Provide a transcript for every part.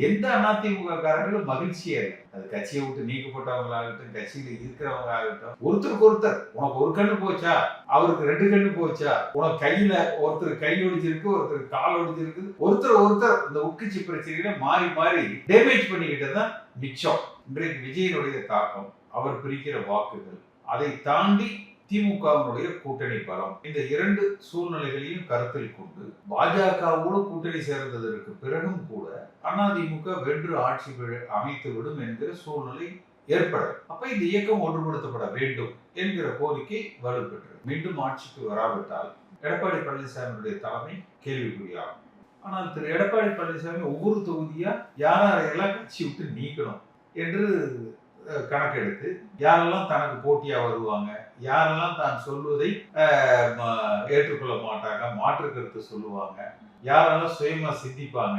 எந்த அதிமுக காரங்களும் மகிழ்ச்சியா இல்லை. அது கட்சியை விட்டு நீக்கப்பட்டவங்களாகட்டும், கட்சியில இருக்கிறவங்க ஆகட்டும், ஒருத்தருக்கு ஒருத்தர் உனக்கு ஒரு கண்ணு போச்சா, அவருக்கு 2 கண்ணு போச்சா, உனக்கு கையில ஒருத்தர் கை ஒடிஞ்சிருக்கு, ஒருத்தர் கால் ஒடிஞ்சிருக்கு, ஒருத்தர் இந்த உட்கட்சி பிரச்சனைகளை மாறி மாறி டேமேஜ் பண்ணிக்கிட்டு தான் மிச்சம். இன்றைக்கு விஜயனுடைய தாக்கம், அவர் பிரிக்கிற வாக்குகள், அதை தாண்டி திமுகவினுடைய கூட்டணி பலம், இந்த 2 சூழ்நிலைகளையும் கருத்தில் கொண்டு பாஜகவோடு கூட்டணி சேர்ந்ததற்கு பிறகும் கூட அதிமுக வென்று ஆட்சி அமைத்துவிடும் என்கிற சூழ்நிலை ஏற்படும். அப்ப இந்த இயக்கம் ஒன்றுபடுத்தப்பட வேண்டும் என்கிற கோரிக்கை வலுப்பெற்றது. மீண்டும் ஆட்சிக்கு வராவிட்டால் எடப்பாடி பழனிசாமியுடைய தலைமை கேள்விக்குறியாகும். ஆனால் திரு எடப்பாடி பழனிசாமி ஒவ்வொரு தொகுதியா யாரெல்லாம் கட்சி விட்டு நீக்கணும் என்று கணக்கெடுத்து யாரெல்லாம் தனக்கு போட்டியா வருவாங்க, யாரெல்லாம் தான் சொல்வதை ஏற்றுக்கொள்ள மாட்டாங்க, மாற்று கருத்து சொல்லுவாங்க, யாரெல்லாம் சுயமா சிந்திப்பாங்க,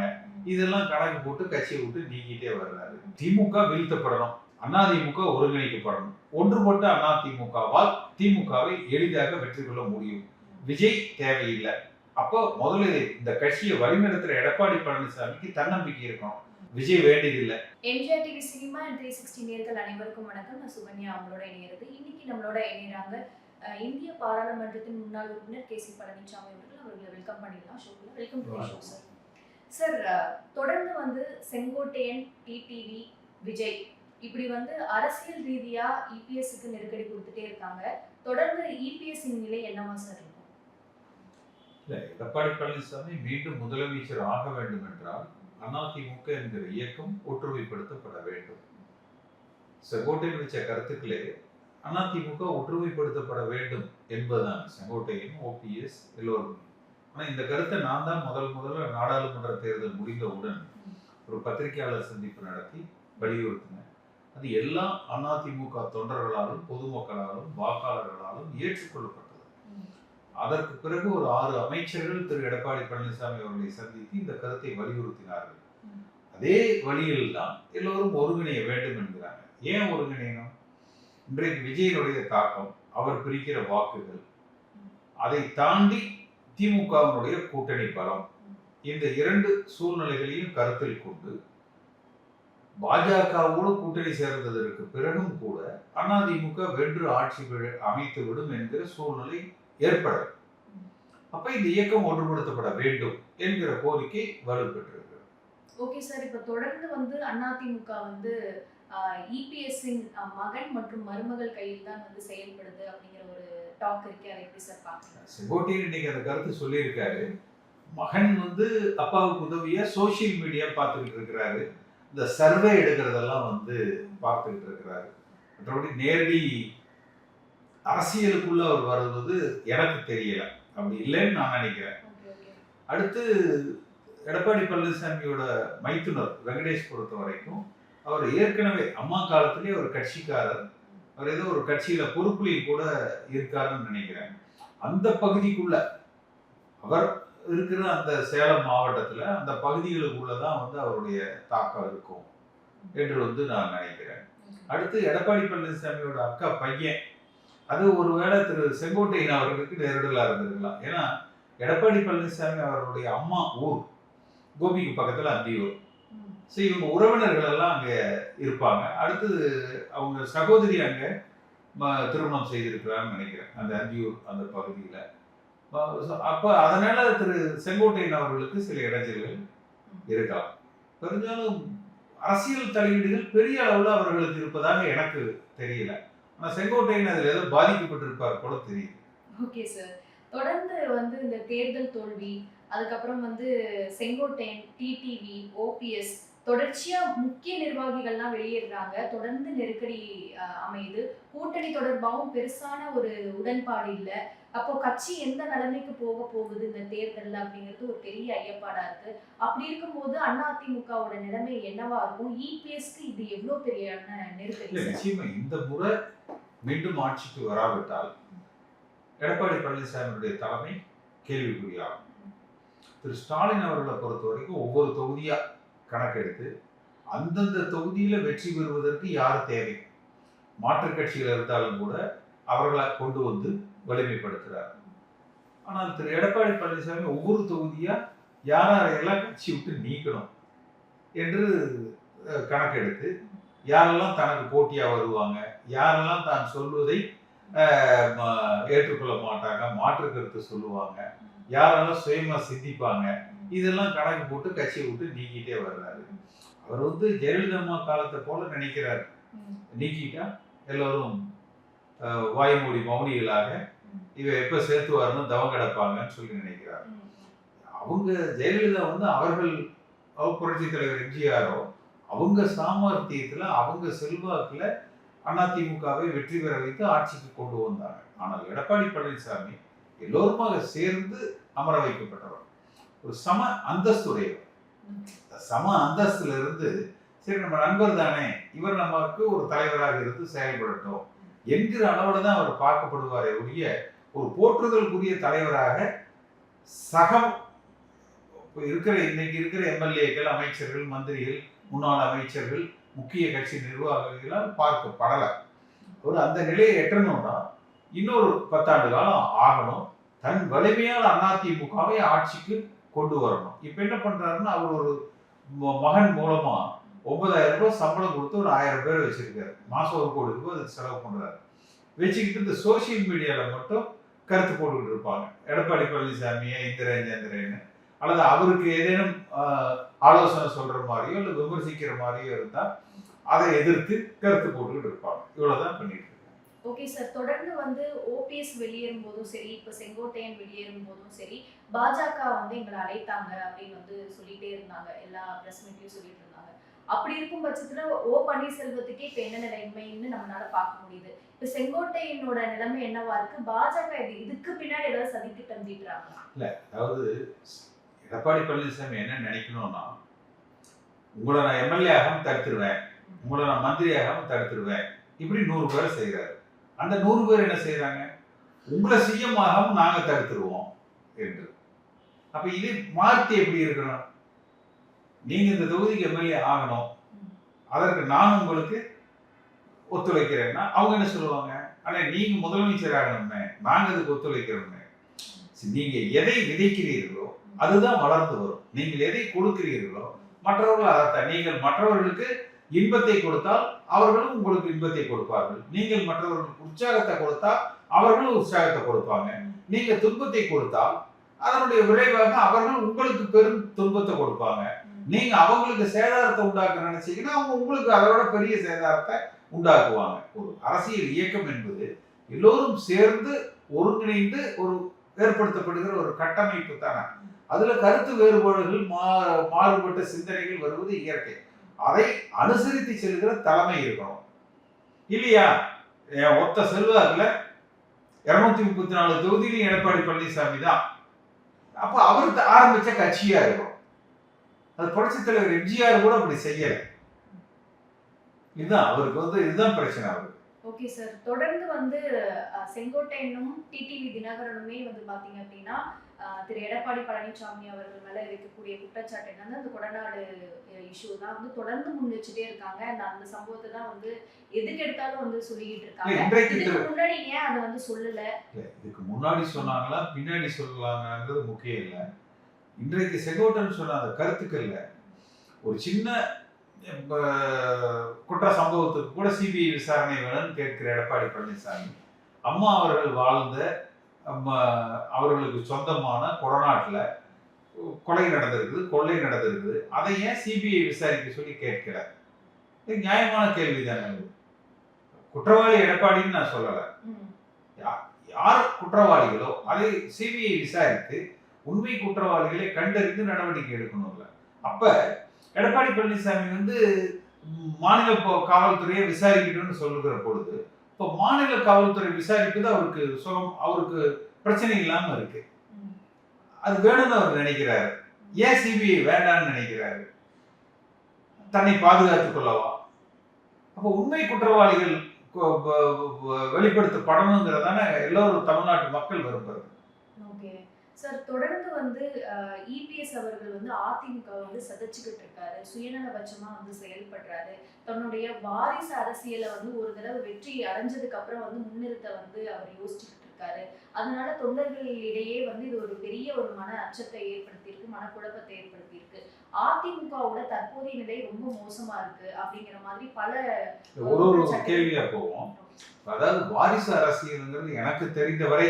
இதெல்லாம் கணக்கு போட்டு கட்சியை விட்டு நீக்கிட்டே வர்றாரு. திமுக வீழ்த்தப்படணும், அதிமுக ஒருங்கிணைக்கப்படணும். ஒன்றுபட்ட அதிமுகவால் திமுகவை எளிதாக வெற்றி கொள்ள முடியும். விஜய் தேவையில்லை. அப்போ முதல்ல இந்த கட்சியை வழிநடத்துற எடப்பாடி பழனிசாமிக்கு தன்னம்பிக்கை இருக்கணும். விஜய் வேண்டியதில்லை. எம்ஜிஆர் டிவி சினிமா அண்ட் 360 நேயர்கள் அனைவருக்கும் வணக்கம். நான் சுகன்யா அவங்களோட இணையிறது. இன்னைக்கு நம்மளோட இணையறாங்க இந்திய பாராளுமன்றத்தின் முன்னாள் உறுப்பினர் கே சி பழனிசாமி அவர்கள். அவர்களை வெல்கம் பண்ணிடலாம் ஷோக்குள்ள. Welcome to show sir. Sir, தொடர்ந்து வந்து செங்கோட்டையன், டிடிவி, விஜய் இப்படி வந்து அரசியல் ரீதியா இபிஎஸ்க்கு நெருக்கடி கொடுத்துட்டே இருக்காங்க. தொடர்ந்து இபிஎஸ் நிலை என்னவா சார் இருக்கும்? இல்ல, எடப்பாடி பழனிசாமி மீண்டும் முதலமைச்சர் ஆக வேண்டும் என்றால் அதிமுக என்கிற இயக்கம் ஒற்றுமைப்படுத்தப்பட வேண்டும். செங்கோட்டையன் வச்ச கருத்துக்களே அதிமுக ஒற்றுமைப்படுத்தப்பட வேண்டும் என்பதுதான் செங்கோட்டையன், ஓபிஎஸ் எல்லோரும். ஆனா இந்த கருத்தை நான் தான் முதல்ல நாடாளுமன்ற தேர்தல் முடிந்தவுடன் ஒரு பத்திரிகையாளர் சந்திப்பு நடத்தி வலியுறுத்தினேன். அது எல்லா அதிமுக தொண்டர்களாலும், பொதுமக்களாலும், வாக்காளர்களாலும் ஏற்றுக்கொள்ளப்பட்டது. அதற்கு பிறகு ஒரு 6 அமைச்சர்கள் திரு எடப்பாடி பழனிசாமி அவர்களை சந்தித்து இந்த கருத்தை வலியுறுத்தினார்கள். அதே வழியில் தான் எல்லோரும் ஒருங்கிணைய வேண்டும் என்கிறாங்க. ஏன் ஒருங்கிணையணும்? இன்றைக்கு விஜயனுடைய தாக்கம், அவர் பிரிக்கிற வாக்குகள், அதை தாண்டி திமுகவினுடைய கூட்டணி பலம், இந்த 2 சூழ்நிலைகளையும் கருத்தில் கொண்டு பாஜகவோடு கூட்டணி சேர்ந்ததற்கு பிறகும் கூட அதிமுக வென்று ஆட்சி அமைத்துவிடும் என்கிற சூழ்நிலை ஏற்படும். அப்ப இந்த இயக்கம் ஒன்றுபடுத்தப்பட வேண்டும் என்கிற கோரிக்கை வலுப்பெற்றிருக்கு. ஓகே சார், இப்ப தொடர்ந்து வந்து அதிமுக வந்து இபிஎஸ்ஸின் மகன் மற்றும் மருமகள் கையில் தான் வந்து செயல்படுது அப்படிங்கிற ஒரு டாக் இருக்கு. அதை எப்படி சார் பாக்குறீங்க? செங்கோட்டையன் இன்னைக்கு அந்த கருத்து சொல்லியிருக்காரு. மகன் வந்து அப்பாவுக்கு உதவியா சோசியல் மீடியா பார்த்துக்கிட்டு இருக்கிறாரு, இந்த சர்வே எடுக்கிறதெல்லாம் வந்து பார்த்துக்கிட்டு இருக்கிறாரு. மற்றபடி நேரடி அரசியலுக்குள்ள அவர் வருவது எனக்கு தெரியல, அப்படி இல்லைன்னு நான் நினைக்கிறேன். அடுத்து எடப்பாடி பழனிசாமியோட மைத்துனர் வெங்கடேஷ் பொறுத்த வரைக்கும் அவர் ஏற்கனவே அம்மா காலத்திலேயே ஒரு கட்சிக்காரர், அவர் ஏதோ ஒரு கட்சியில பொறுப்புலையும் கூட இருக்காருன்னு நினைக்கிறேன். அந்த பகுதிக்குள்ள அவர் இருக்கிற அந்த சேலம் மாவட்டத்துல அந்த பகுதிகளுக்குள்ளதான் வந்து அவருடைய தாக்கம் இருக்கும் என்று வந்து நான் நினைக்கிறேன். அடுத்து எடப்பாடி பழனிசாமியோட அக்கா பையன், அது ஒருவேளை திரு செங்கோட்டையன் அவர்களுக்கு நேரிடலா இருந்திருக்கலாம். ஏன்னா எடப்பாடி பழனிசாமி அவருடைய அம்மா ஊர் கோபிக்கு பக்கத்துல அந்தியூர். ஸோ இவங்க உறவினர்கள் எல்லாம் அங்க இருப்பாங்க. அடுத்தது அவங்க சகோதரி அங்க திருமணம் செய்திருக்கிறான்னு நினைக்கிறேன் அந்த அந்தியூர் அந்த பகுதியில. அப்ப அதனால திரு செங்கோட்டையன் அவர்களுக்கு சில இடைஞ்சல்கள் இருக்கலாம். பெரும்பாலும் அரசியல் தலையீடுகள் பெரிய அளவுல அவர்களுக்கு இருப்பதாக எனக்கு தெரியல. ஆனா செங்கோட்டையன் அதுல ஏதோ பாதிக்கப்பட்டிருப்பார் போல தெரியுது. ஓகே சார், தொடர்ந்து வந்து இந்த தேர்தல் தோல்வி, அதுக்கப்புறம் வந்து செங்கோட்டையன், டிடிவி, ஓபிஎஸ் தொடர்ச்சியா முக்கிய நிர்வாகிகள்லாம் வெளியேறாங்க. தொடர்ந்து நெருக்கடி அமையுது. கூட்டணி தொடர்பாகவும் பெருசான ஒரு உடன்பாடு இல்லை. அப்போ கட்சி எந்த நிலைமைக்கு போக போகுது இந்த தேர்தல் அப்படிங்கிறது ஒரு பெரிய ஐயப்பாடா இருக்கு. அப்படி இருக்கும்போது அதிமுகவோட நிலைமை என்னவா இருக்கும்? இபிஎஸ்க்கு இது எவ்வளவு பெரிய நெருக்கடி? நிச்சயமா இந்த முறை மீண்டும் ஆட்சிக்கு வராவிட்டால் எடப்பாடி பழனிசாமியுடைய தலைமை கேள்விக்குறியாகும். திரு ஸ்டாலின் அவர்களை பொறுத்த வரைக்கும் ஒவ்வொரு தொகுதியா கணக்கெடுத்து அந்தந்த தொகுதியில வெற்றி பெறுவதற்கு யார் தேவை, மாற்று கட்சியில் இருந்தாலும் கூட அவர்களை கொண்டு வந்து வலிமைப்படுத்துறார். ஆனால் திரு எடப்பாடி பழனிசாமி ஒவ்வொரு தொகுதியா யாரெல்லாம் கட்சி விட்டு நீக்கணும் என்று கணக்கெடுத்து யாரெல்லாம் தனக்கு போட்டியா வருவாங்க, யாரெல்லாம் தான் சொல்வதை ஏற்றுக்கொள்ள மாட்டாங்க, மாற்று கருத்து சொல்லுவாங்க, யாரெல்லாம் சுயமா சிந்திப்பாங்க, இதெல்லாம் கணக்கு போட்டு கட்சியை விட்டு நீக்கிட்டே வர்றாரு. அவர் வந்து ஜெயலலிதா அம்மா காலத்தை போல நினைக்கிறாரு. நீக்கிட்டா எல்லாரும் வாய்மொழி மௌனிகளாக இவ எப்ப சேர்த்துவாருன்னு தவம் கிடப்பாங்கன்னு சொல்லி நினைக்கிறார். அவங்க ஜெயலலிதா வந்து அவர்கள் புரட்சி தலைவர் எம்ஜிஆரோ அவங்க சாமர்த்தியத்துல அவங்க செல்வாக்குல அதிமுகவை வெற்றி பெற வைத்து ஆட்சிக்கு கொண்டு வந்தாங்க. ஆனால் எடப்பாடி பழனிசாமி எல்லோருமாக சேர்ந்து அமர வைக்கப்பட்டவர், ஒரு சம அந்தஸ்துடையவர். சம அந்தஸ்துல இருந்து சரி நம்ம நண்பர் தானே, இவர் நமக்கு ஒரு தலைவராக இருந்து செயல்படட்டும் என்கிற அளவுல தான் அவர் பார்க்கப்படுவாரே ஒழிய ஒரு போற்றுதலுக்குரிய தலைவராக சகம் இன்னைக்கு இருக்கிற எம்எல்ஏக்கள், அமைச்சர்கள், மந்திரிகள், முன்னாள் அமைச்சர்கள், முக்கிய கட்சி நிர்வாகிகளால் பார்க்கப்படல. ஒரு அந்த நிலையை எட்டணும்னா இன்னொரு 10 ஆண்டு காலம் ஆகணும். தன் வலிமையான அதிமுகவை ஆட்சிக்கு கொண்டு வரணும். இப்ப என்ன பண்றாருன்னா அவர் ஒரு மகன் மூலமா 9,000 ரூபாய் சம்பளம் கொடுத்து ஒரு 1000 பேர் வச்சிருக்காரு. மாசம் 1 கோடி ரூபாய் அதுக்கு செலவு பண்றாரு. வச்சுக்கிட்டு இந்த சோசியல் மீடியால மட்டும் கருத்து போட்டுக்கிட்டு இருப்பாங்க. எடப்பாடி பழனிசாமியை இந்திரேன்னு அல்லது அவருக்கு ஏதேனும் ஆலோசனை சொல்ற மாதிரியோ இல்லை விமர்சிக்கிற மாதிரியோ இருந்தா அதை எதிர்த்து கருத்து போட்டுக்கிட்டு இருப்பாங்க. இவ்வளவுதான் பண்ணிட்டு இருக்காங்க. ஓகே சார், தொடர்ந்து வந்து ஓபிஎஸ் வெளியேறும் போதும் சரி, இப்ப செங்கோட்டையன் வெளியேறும் போதும் சரி, பாஜக வந்து எங்களை அழைத்தாங்க அப்படின்னு வந்து சொல்லிட்டே இருந்தாங்க, எல்லா பிரஸ் மீட்லயும் சொல்லிட்டு இருந்தாங்க. அப்படி இருக்கும் பட்சத்துல ஓ பன்னீர்செல்வத்துக்கே இப்ப என்ன நிலைமைன்னு நம்மளால பார்க்க முடியுது. இப்ப செங்கோட்டையனோட நிலைமை என்னவா இருக்கு? பாஜக இதுக்கு பின்னாடி ஏதாவது சதித்திட்டம் தீட்டுறாங்களா? இல்ல, அதாவது எடப்பாடி பழனிசாமி என்ன நினைக்கணும்னா, உங்களை நான் எம்எல்ஏ ஆகாம தடுத்துருவேன், உங்களை நான் மந்திரியாகாம தடுத்துருவேன், இப்படி 100 பேர் செய்யறாரு. அந்த 100 பேர் என்ன செய்யறாங்க, உங்களை சிஎம் ஆகாம நாங்க தடுத்துருவோம் என்று. அப்ப இது மாற்றி எப்படி இருக்கணும், நீங்க இந்த தொகுதிக்கு எம்எல்ஏ ஆகணும், அதற்கு நான் உங்களுக்கு ஒத்துழைக்கிறேன்னா அவங்க என்ன சொல்லுவாங்க, ஆனா நீங்க முதலமைச்சர் ஆகணுமே, நாங்க இதுக்கு ஒத்துழைக்கிறோமே. நீங்க எதை விதைக்கிறீர்களோ அதுதான் வளர்ந்து வரும். நீங்கள் எதை கொடுக்கிறீர்களோ மற்றவர்கள் அதைத்தான். நீங்கள் மற்றவர்களுக்கு இன்பத்தை கொடுத்தால் அவர்களும் உங்களுக்கு இன்பத்தை கொடுப்பார்கள். நீங்கள் மற்றவர்களுக்கு உற்சாகத்தை கொடுத்தால் அவர்களும் உற்சாகத்தை கொடுப்பாங்க. நீங்க துன்பத்தை கொடுத்தால் அதனுடைய விளைவாக அவர்கள் உங்களுக்கு பெரும் துன்பத்தை கொடுப்பாங்க. நீங்க அவங்களுக்கு சேதாரத்தை உண்டாக்க நினைச்சீங்கன்னா அவங்க உங்களுக்கு அதோட பெரிய சேதாரத்தை உண்டாக்குவாங்க. ஒரு அரசியல் இயக்கம் என்பது எல்லோரும் சேர்ந்து ஒருங்கிணைந்து ஒரு ஏற்படுத்தப்படுகிற ஒரு கட்டமைப்பு தானே. அதுல கருத்து வேறுபாடுகள், மாறுபட்ட சிந்தனைகள் வருவது இயற்கை. அதை அனுசரித்து செல்கிற தலைமை இருக்கணும் இல்லையா? ஒத்த செல்வாக்குல 234 தொகுதியிலும் எடப்பாடி பழனிசாமி தான். அப்ப அவருக்கு ஆரம்பிச்ச கட்சியா இருக்கும். அது புரட்சித் தலைவர் எம்ஜிஆர் கூட அப்படி செய்யல. இதுதான் அவருக்கு வந்து இதுதான் பிரச்சனை அவருக்கு. ஓகே சார், தொடர்ந்து வந்து செங்கோட்டையனும் டிடிவி தினகரனுமே வந்து பாத்தீங்க அப்படின்னா திரு எடப்பாடி பழனிசாமி அவர்கள் மேல இருக்கக்கூடிய குற்றச்சாட்டு என்னன்னா அந்த கொடநாடு இஷ்யூ தான் வந்து தொடர்ந்து முன் வச்சுட்டே இருக்காங்க. அந்த சம்பவத்தை தான் வந்து எதுக்கு எடுத்தாலும் வந்து சொல்லிட்டு இருக்காங்க. இதுக்கு முன்னாடி ஏன் அதை வந்து சொல்லல? இதுக்கு முன்னாடி சொன்னாங்களா பின்னாடி சொல்லலாங்கிறது முக்கியம் இல்லை. இன்றைக்கு செங்கோட்டன் சொன்ன அந்த கருத்துக்கள்ல ஒரு சின்ன குற்ற சம்பவத்துக்கு கூட சிபிஐ விசாரணை வேணும்னு கேட்கிற எடப்பாடி பழனிசாமி, அம்மா அவர்கள் வாழ்ந்த அவர்களுக்கு சொந்தமான கொடநாட்டுல கொலை நடந்திருக்குது, கொள்ளை நடந்திருக்குது, அதை ஏன் சிபிஐ விசாரிக்க சொல்லி கேட்கல? இது நியாயமான கேள்விதானே. குற்றவாளி எடப்பாடின்னு நான் சொல்லல. யார் குற்றவாளிகளோ அதை சிபிஐ விசாரித்து உண்மை குற்றவாளிகளை கண்டறிந்து நடவடிக்கை எடுக்கணும்ல. அப்ப எடப்பாடி பழனிசாமி வந்து மாநில காவல்துறையை விசாரிக்கணும்னு சொல்லுகிற பொழுது இப்போ மாநில காவல்துறை விசாரிப்பது அவருக்கு பிரச்சனை இல்லாம இருக்கு. அது வேணும்னு அவர் நினைக்கிறாரு. ஏன் சிபிஐ வேண்டாம்னு நினைக்கிறாரு? தன்னை பாதுகாத்துக் கொள்ளவா? அப்போ உண்மை குற்றவாளிகள் வெளிப்படுத்தப்படணுங்கிறதான எல்லோரும் தமிழ்நாட்டு மக்கள் விரும்புறது. சார், தொடர்ந்து வந்து இபிஎஸ் அவர்கள் வந்து அதிமுக வந்து சதைச்சுக்கிட்டு இருக்காரு, சுயநலபட்சமா வந்து செயல்படுறாரு. தன்னுடைய வாரிசு அரசியலை வந்து ஒரு தடவை வெற்றி அடைஞ்சதுக்கு அப்புறம் வந்து முன்னிறுத்த வந்து அவர் யோசிச்சுக்கிட்டு இருக்காரு. அதனால தொண்டர்களிடையே வந்து இது ஒரு பெரிய ஒரு மன அச்சத்தை ஏற்படுத்தியிருக்கு, மனக்குழப்பத்தை ஏற்படுத்தியிருக்கு. அதிமுகவோட தற்போதைய நிலை ரொம்ப மோசமா இருக்கு அப்படிங்கிற மாதிரி பல ஒரு கேள்வியா போவோம். அதாவது வாரிசு அரசியல்ங்கிறது எனக்கு தெரிந்தவரை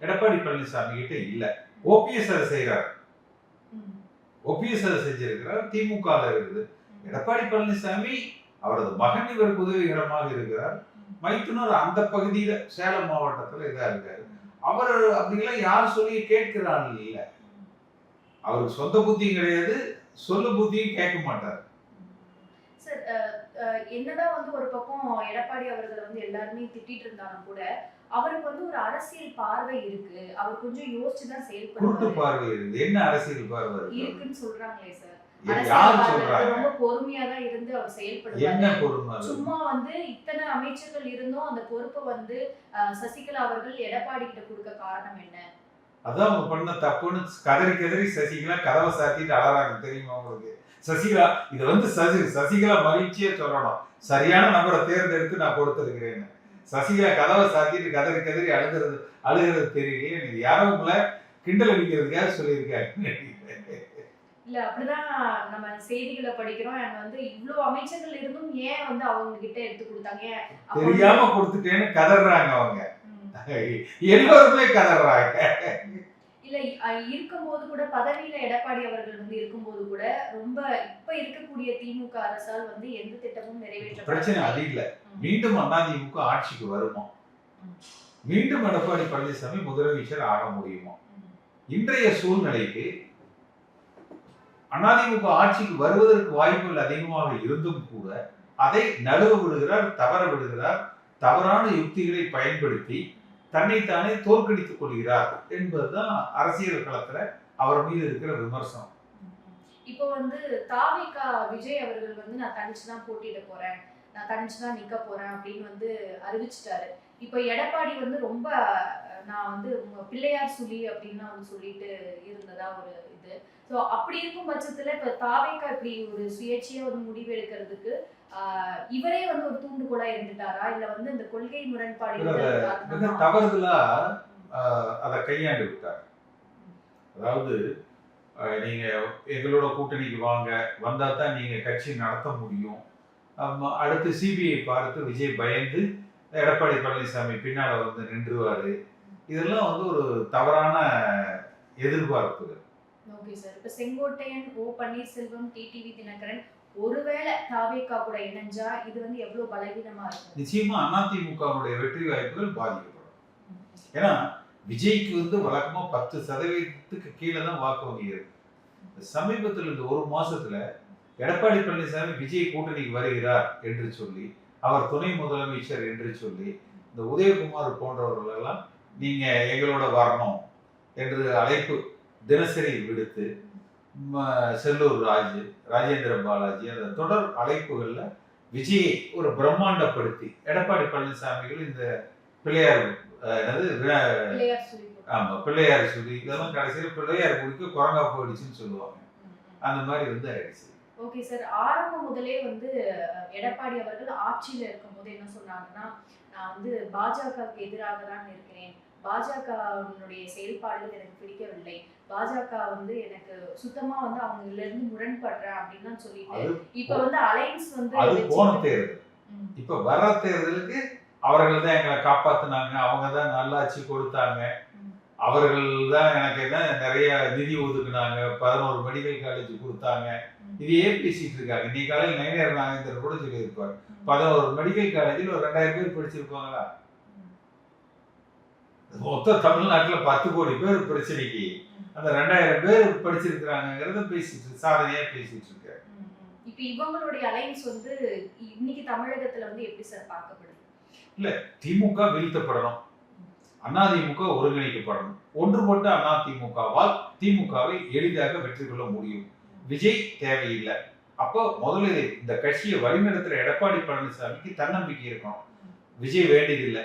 எடப்பாடி பழனிசாமி கிட்ட இல்ல. ஓபிஎஸ் அதை செய்யறாரு. ஓபிஎஸ் அதை செஞ்சிருக்கிறார். திமுக இருக்குது. எடப்பாடி பழனிசாமி அவரது மகன் இவருக்கு உதவிகரமாக இருக்கிறார். மைத்துனர் அந்த பகுதியில சேலம் மாவட்டத்துல இதா இருக்காரு. அவர் அப்படிலாம் யார் சொல்லி கேட்கிறாரு இல்ல. அவருக்கு சொந்த புத்தியும் கிடையாது, சொல்ல புத்தியும் கேட்க மாட்டார். சார், என்னதான் வந்து ஒரு பக்கம் எடப்பாடி அவர்களை வந்து எல்லாருமே திட்டிட்டு இருந்தாலும் கூட அவருக்கு வந்து ஒரு அரசியல் பார்வை இருக்கு. அவர் கொஞ்சம் யோசிச்சுதான் குருட்டு செயல்படுறாரு பார்வை இருக்குது. என்ன அரசியல் பார்வை இருக்குன்னு சொல்றாங்களே சார். யார் அரசியல் சொல்றாங்க? ரொம்ப பொறுமையா தான் இருந்து அவர் என்ன செயல்படுவாரு. பொறுமை? சும்மா வந்து இத்தனை அமைச்சர்கள் இருந்தும் அந்த பொறுப்பை வந்து சசிகலா அவர்கள் எடப்பாடி கிட்ட கொடுக்க காரணம் என்ன? அதான் அவங்க பண்ண தப்புன்னு கதறி கதறி சசிகலா கதவை சாத்திட்டு அழறாங்க. தெரியுமா உங்களுக்கு? சசிகலா இது வந்து சசிகலா மகிழ்ச்சியா சொல்லணும், சரியான நபரை தேர்ந்தெடுத்து நான் கொடுத்திருக்கிறேன்னு. சசிகலா கதவை சாத்திட்டு கதறி கதறி அழுகிறது தெரியலையே. இது யாரோ உங்களை கிண்டல் அடிக்கிறதுக்காக சொல்லியிருக்காங்க. இல்ல, அப்படிதான் நம்ம செய்திகளை படிக்கிறோம். and வந்து இவ்வளவு அமைச்சர்கள் இருந்தும் ஏன் வந்து அவங்க கிட்ட எடுத்து கொடுத்தாங்க? தெரியாம கொடுத்துட்டேன்னு கதறாங்க அவங்க. எல்லோருமே கதறாங்க. இல்ல, இருக்கும்போது கூட பதவியில எடப்பாடி அவர்கள் வந்து இருக்கும்போது கூட ரொம்ப இப்ப இருக்கக்கூடிய திமுக அரசால் வந்து எந்த திட்டமும் பிரச்சனை அது நிறைவேற்றப்படவில்லை. இல்ல. மீண்டும் அதிமுக ஆட்சிக்கு வருமா? மீண்டும் எடப்பாடி பழனிசாமி முதலமைச்சர் ஆக முடியுமா? இன்றைய சூழ்நிலைக்கு அதிமுக ஆட்சிக்கு வருவதற்கு வாய்ப்புகள் அதிகமாக இருந்தும் கூட அதை நழுவ விடுகிறார், தவற விடுகிறார். தவறான யுக்திகளை பயன்படுத்தி தன்னைத்தானே தோற்கடித்துக் கொள்கிறார் என்பதுதான் அரசியல் களத்துல அவர் மீது இருக்கிற விமர்சனம். இப்போ வந்து தாவேகா விஜய் அவர்கள் வந்து நான் தனிச்சுதான் போட்டியிட போறேன், நான் தனிச்சுதான் நிக்க போறேன் அப்படின்னு வந்து அறிவிச்சிட்டாரு. இப்போ எடப்பாடி வந்து ரொம்ப நான் வந்து பிள்ளையார் சொல்லி அப்படின்னு வந்து சொல்லிட்டு இருந்ததா ஒரு இது. ஸோ அப்படி இருக்கும் பட்சத்துல இப்ப தாவேகா இப்படி ஒரு சுயேட்சையா ஒரு முடிவு எடுக்கிறதுக்கு இவரே வந்து ஒரு தூண்டுகோலா இருந்துட்டாரா, இல்ல வந்து இந்த கொள்கை முரண்பாடு தவறுதலா அதை கையாண்டு விட்டார். அதாவது நீங்க எங்களோட கூட்டணிக்கு வாங்க, வந்தா தான் நீங்க கட்சி நடத்த முடியும். அடுத்து சிபிஐ பார்த்து விஜய் பயந்து எடப்பாடி பழனிசாமி பின்னால வந்து நின்றுவாரு. இதெல்லாம் வந்து ஒரு தவறான எதிர்பார்ப்புகள். Okay sir. இப்ப செங்கோட்டையன், ஓ பன்னீர்செல்வம், டிடிவி தினகரன் ஒருவேளை தாவேகா கூட இணைஞ்சா இது வந்து எவ்வளவு பலவீனமா இருக்கும்? நிச்சயமா அதிமுகவுடைய வெற்றி வாய்ப்புகள் பாதிக்கப்படும். ஏன்னா விஜய்க்கு வந்து வழக்கமா 10% கீழே தான் வாக்கு வங்கி இருக்கு. சமீபத்தில் இந்த ஒரு மாசத்துல எடப்பாடி பழனிசாமி விஜய் கூட்டணிக்கு வருகிறார் என்று சொல்லி, அவர் துணை முதலமைச்சர் என்று சொல்லி, இந்த உதயகுமார் போன்றவர்கள் எல்லாம் நீங்க எங்களோட வரணும் என்று அழைப்பு தினசரி விடுத்து, செல்லூர் ராஜு, ராஜேந்திர பாலாஜி அந்த தொடர் அழைப்புகள்ல விஜயை ஒரு பிரம்மாண்டப்படுத்தி எடப்பாடி பழனிசாமிகள் இந்த பிள்ளையார் பிள்ளையார் சொல்லி இதெல்லாம் கடைசியில பிள்ளையார் குடிக்க குரங்கா போயிடுச்சுன்னு சொல்லுவாங்க. அந்த மாதிரி வந்து ஆயிடுச்சு. Okay sir. ஆரம்பம் முதலே வந்து எடப்பாடி அவர்கள் ஆட்சியில இருக்கும் போது என்ன சொன்னாங்கன்னா, நான் வந்து பாஜகவுக்கு எதிராக தான் இருக்கிறேன், பாஜகவுடைய செயல்பாடுகள் எனக்கு பிடிக்கவில்லை, பாஜக வந்து எனக்கு சுத்தமா வந்து அவங்கல இருந்து முரண்படுறேன் அப்படின்னு சொல்லிட்டு இப்ப வந்து அலைன்ஸ் வந்து அது போன தேர்தல். இப்ப வர தேர்தலுக்கு அவர்கள் தான் எங்களை காப்பாத்தினாங்க, அவங்க தான் நல்லாட்சி கொடுத்தாங்க, அவர்கள் தான் எனக்கு என்ன நிறைய நிதி ஒதுக்குனாங்க, 11 மெடிக்கல் காலேஜ் கொடுத்தாங்க, இதையே பேசிட்டு இருக்காங்க. இன்னைக்கு காலையில் நயனார் நாகேந்திரன் கூட சொல்லியிருப்பார், 11 மெடிக்கல் காலேஜில் ஒரு 2000 பேர் படிச்சிருப்பாங்களா? மொத்த தமிழ்நாட்டுல 10 கோடி பேர் பிரச்சனைக்கு அந்த 2000 பேர் படிச்சிருக்கிறாங்கிறத பேசிட்டு சாதனையா பேசிட்டு இருக்காரு. இப்ப இவங்களுடைய அலைன்ஸ் வந்து இன்னைக்கு தமிழகத்துல வந்து எப்படி சார் பார்க்கப்படுது? இல்ல, திமுக வீழ்த்தப்படணும், அதிமுக ஒருங்கிணைக்கப்படணும். ஒன்றுபட்ட அதிமுகவால் திமுகவை எளிதாக வெற்றி கொள்ள முடியும். விஜய் தேவையில்லை. அப்போ முதல்ல இந்த கட்சியை வழிநடத்துற எடப்பாடி பழனிசாமிக்கு தன்னம்பிக்கை இருக்கணும். விஜய் வேண்டியதில்லை.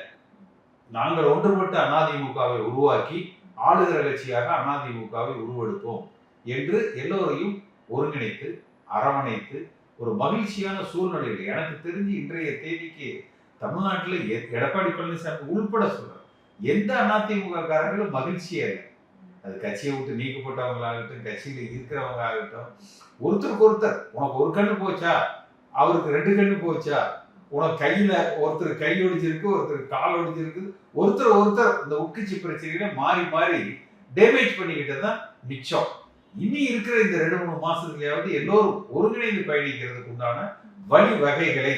நாங்கள் ஒன்றுபட்ட அதிமுகவை உருவாக்கி ஆளுகிற கட்சியாக அதிமுகவை உருவெடுப்போம் என்று எல்லோரையும் ஒருங்கிணைத்து அரவணைத்து ஒரு மகிழ்ச்சியான சூழ்நிலையில், எனக்கு தெரிஞ்சு இன்றைய தேதிக்கு தமிழ்நாட்டில் எடப்பாடி பழனிசாமி உள்பட சொல்றார், எந்த அதிமுக காரங்களும் மகிழ்ச்சியா இல்லை. அது கட்சியை விட்டு நீக்கப்பட்டவங்களாகட்டும், கட்சியில இருக்கிறவங்க ஆகட்டும், ஒருத்தருக்கு ஒருத்தர் உனக்கு ஒரு கண்ணு போச்சா, அவருக்கு 2 கண்ணு போச்சா, உனக்கு கையில ஒருத்தர் கை ஒடிஞ்சிருக்கு, ஒருத்தர் கால் ஒடிஞ்சிருக்கு, ஒருத்தர் இந்த உட்கட்சி பிரச்சனையில மாறி மாறி டேமேஜ் பண்ணிக்கிட்டது தான் மிச்சம். இனி இருக்கிற இந்த 2-3 மாசத்துலயாவது எல்லோரும் ஒருங்கிணைந்து பயணிக்கிறதுக்கு உண்டான வழி வகைகளை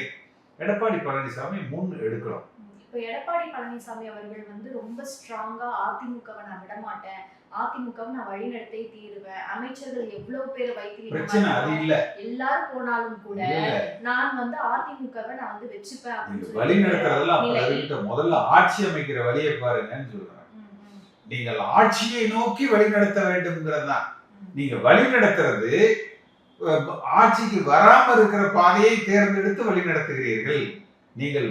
எடப்பாடி பழனிசாமி முன் எடுக்கணும். இப்போ எடப்பாடி பழனிசாமி அவர்கள் வந்து ரொம்ப ஸ்ட்ராங்கா அதிமுகவை நான் விட மாட்டேன், அதிமுகவை நான் வழிநடத்தே தீருவேன், அமைச்சர்கள் எவ்வளவு பேர் பிரச்சனை அது வைத்திருக்க இல்ல. எல்லாரும் போனாலும் கூட இல்ல. நான் வந்து அதிமுகவை நான் வந்து வச்சுப்பேன் அப்படின்னு நீங்க வழி நடத்துறதெல்லாம் அப்ப நிலை. இருக்கட்டும். முதல்ல ஆட்சி அமைக்கிற வழியை பாருங்கன்னு சொல்றேன். ம், ம், நீங்கள் ஆட்சியை நோக்கி வழி நடத்த வேண்டும்ங்கிறது தான். ம். நீங்க வழி நடத்துறது ஆட்சிக்கு வராம இருக்கிற பாதையை தேர்ந்தெடுத்து வழி நடத்துகிறீர்கள். நீங்கள்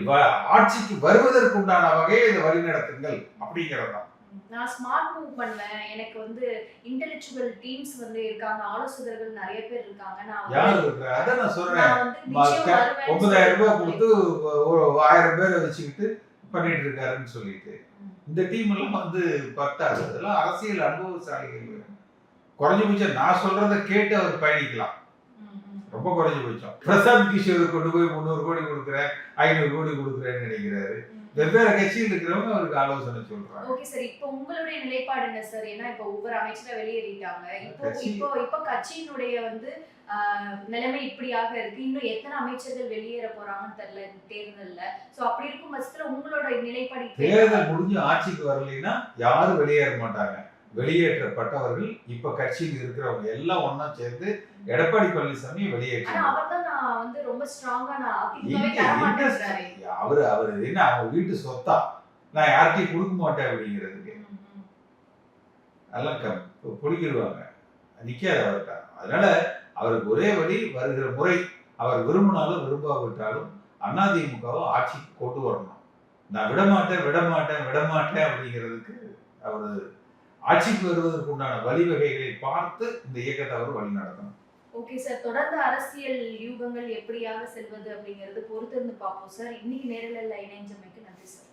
ஆட்சிக்கு வருவதற்கு உண்டான வகையை இதை வழி நடத்துங்கள் அப்படிங்கிறது தான். நான் ஸ்மார்ட் மூவ் பண்ணுவேன், எனக்கு வந்து இன்டெலெக்சுவல் டீம்ஸ் வந்து இருக்காங்க, ஆலோசகர்கள் நிறைய பேர் இருக்காங்க, நான் யாரு வந்து இருக்கிற அதான் நான் சொல்றேன். நான் வந்து நிச்சயம் வருவேன்னு 9,000 ரூபாய் சொல்லி கொடுத்து ஒரு 1000 பேரை வச்சுக்கிட்டு பண்ணிட்டு இருக்காருன்னு சொல்லிட்டு இந்த டீம் எல்லாம் வந்து பத்தாது. அதெல்லாம் அரசியல் அனுபவசாலிகள். குறைஞ்சபட்சம் நான் சொல்றதை கேட்டு அவர் பயணிக்கலாம். ரொம்ப குறைஞ்சபட்சம் பிரசாந்த் கிஷோர் கொண்டு போய் 300 கோடி கொடுக்குறேன், 500 கோடி கொடுக்குறேன்னு நினைக்கிறாரு. வெவ்வேறு கட்சியில் இருக்கிறவங்க அவருக்கு ஆலோசனை சொல்றாங்க. ஓகே சார், இப்போ உங்களுடைய நிலைப்பாடு என்ன சார்? ஏன்னா இப்போ ஒவ்வொரு அமைச்சரை வெளியேறிட்டாங்க, இப்போ கட்சி- இப்போ இப்போ கட்சியினுடைய வந்து நிலைமை இப்படியாக இருக்கு, இன்னும் எத்தனை அமைச்சர்கள் வெளியேற போறாங்கன்னு தெரியல இந்த தேர்தல்ல. சோ அப்படி இருக்கும் பட்சத்துல உங்களோட நிலைப்பாடு இப்ப என்ன? தேர்தல் முடிஞ்சு ஆட்சிக்கு வரலைன்னா யாரும் வெளியேற மாட்டாங்க. வெளியேற்றப்பட்டவர்கள் இப்ப கட்சியில் இருக்கிறவங்க எல்லாம் ஒண்ணா சேர்ந்து எடப்பாடி பழனிசாமி ஆனா வெளியேற்றாங்க. அவர்தான் நான் வந்து ரொம்ப ஸ்ட்ராங்கா நான் அதிமுகவே தர மாட்டேங்கிறாரு. அவரு என்ன அவங்க வீட்டு சொத்தா நான் யார்கிட்டயும் கொடுக்க மாட்டேன் அப்படிங்கிறதுக்கு எல்லாம் பிடிக்கிடுவாங்க, நிக்காது அவர்கிட்ட. அதனால அவருக்கு ஒரே வழி, வருகிற முறை அவர் விரும்பினாலும் விரும்பாவிட்டாலும் அதிமுகவை ஆட்சிக்கு கொண்டு வரணும். நான் விடமாட்டேன் அப்படிங்கிறதுக்கு அவர் ஆட்சிக்கு வருவதற்கு உண்டான வழிவகைகளை பார்த்து இந்த இயக்கத்தை அவர் வழி நடத்தணும். ஓகே சார், தொடர்ந்து அரசியல் யூகங்கள் எப்படியாக செல்வது அப்படிங்கிறது பொறுத்திருந்து பார்ப்போம் சார். இன்னைக்கு நேரில் இணைஞ்சமைக்கு நன்றி சார்.